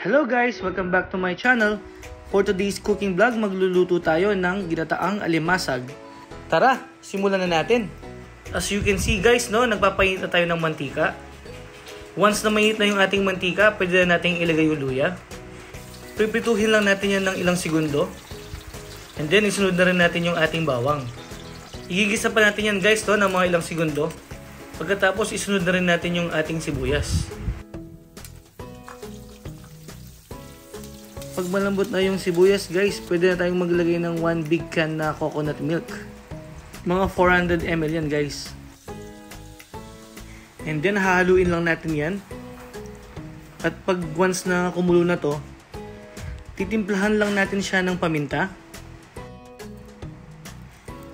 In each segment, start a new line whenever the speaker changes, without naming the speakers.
Hello guys! Welcome back to my channel. For today's cooking vlog, magluluto tayo ng ginataang alimasag. Tara, simulan na natin. As you can see guys, no, nagpapainit na tayo ng mantika. Once na mainit na yung ating mantika, pwede na natin ilagay yung luya. Pipituhin lang natin yan ng ilang segundo. And then isunod na rin natin yung ating bawang. Igigisa pa natin yan guys, no, ng mga ilang segundo. Pagkatapos isunod na rin natin yung ating sibuyas. Pag malambot na yung sibuyas guys, pwede na tayong maglagay ng 1 big can na coconut milk. Mga 400 ml yan guys. And then hahaluin lang natin yan. At pag once na kumulo na to, titimplahan lang natin siya ng paminta.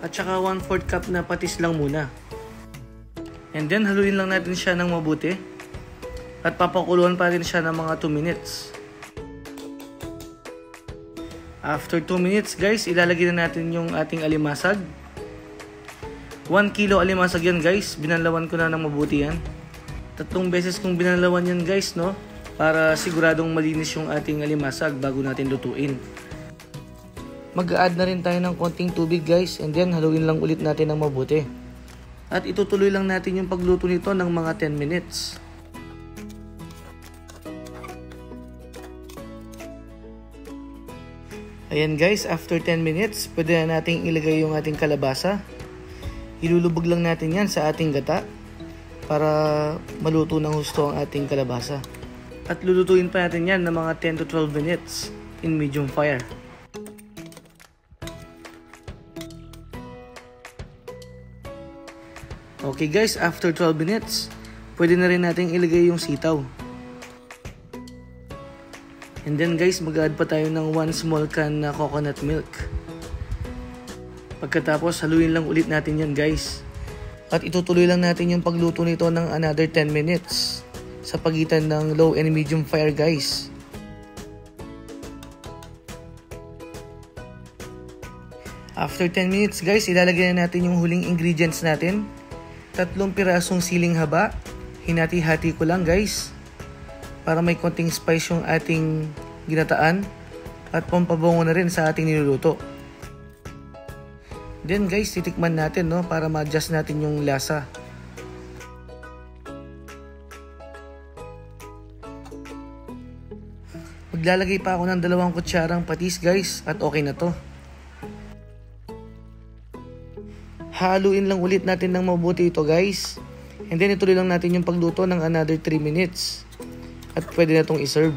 At saka 1/4 cup na patis lang muna. And then haluin lang natin siya ng mabuti. At papakuluan pa rin siya ng mga 2 minutes. After 2 minutes guys, ilalagay na natin yung ating alimasag. 1 kilo alimasag yan guys. Binalawan ko na ng mabuti yan. 3 beses kong binalawan yan guys, no? Para siguradong malinis yung ating alimasag bago natin lutuin. Mag-add na rin tayo ng konting tubig guys. And then haluin lang ulit natin ng mabuti. At itutuloy lang natin yung pagluto nito ng mga 10 minutes. Ayan guys, after 10 minutes, pwede na nating ilagay yung ating kalabasa. Ilulubog lang natin yan sa ating gata para maluto ng husto ang ating kalabasa. At lulutuin pa natin yan ng mga 10 to 12 minutes in medium fire. Okay guys, after 12 minutes, pwede na rin nating ilagay yung sitaw. And then guys, mag-add pa tayo ng 1 small can na coconut milk. Pagkatapos, haluin lang ulit natin yan guys. At itutuloy lang natin yung pagluto nito ng another 10 minutes sa pagitan ng low and medium fire guys. After 10 minutes guys, ilalagay na natin yung huling ingredients natin. 3 pirasong siling haba. Hinati-hati ko lang guys, para may konting spice yung ating ginataan at pampabango na rin sa ating niluluto. Then guys, titikman natin, no, para ma-adjust natin yung lasa. Maglalagay pa ako ng 2 kutsarang patis guys at okay na to. Haluin lang ulit natin ng mabuti ito guys. And then ituloy lang natin yung pagluto ng another 3 minutes. At pwede na itong iserve.